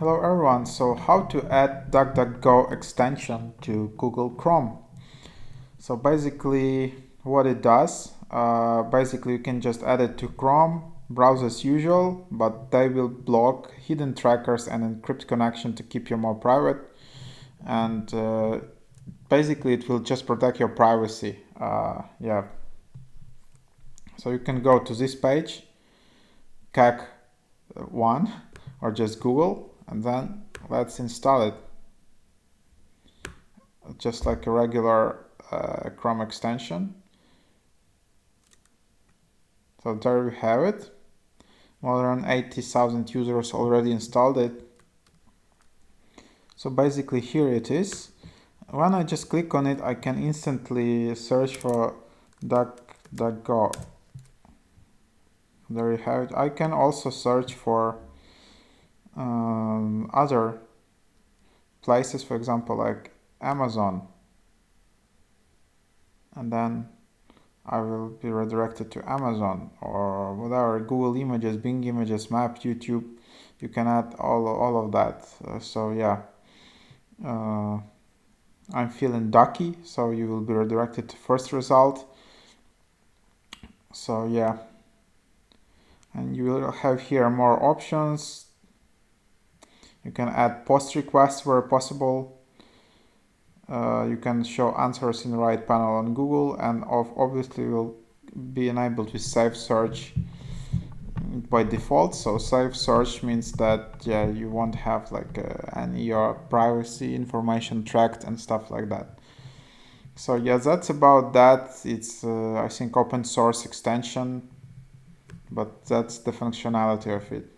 Hello everyone, so how to add DUCKDUCKGO extension to Google Chrome. So basically what it does, you can just add it to Chrome, browse as usual, but they will block hidden trackers and encrypt connection to keep you more private. And basically it will just protect your privacy. Yeah. So you can go to this page, CAC1, or just Google, and then let's install it. Just like a regular Chrome extension. So there we have it. More than 80,000 users already installed it. So basically here it is. When I just click on it, I can instantly search for DuckDuckGo. There you have it. I can also search for other places, for example, like Amazon. And then I will be redirected to Amazon or whatever, Google Images, Bing Images, Map, YouTube. You can add all of that. So yeah, I'm feeling ducky, so you will be redirected to first result. So yeah, and you will have here more options. You can add post requests where possible. You can show answers in the right panel on Google, and obviously will be enabled with safe search by default. So safe search means that you won't have like any your privacy information tracked and stuff like that. So yeah, that's about that. It's I think open source extension, but that's the functionality of it.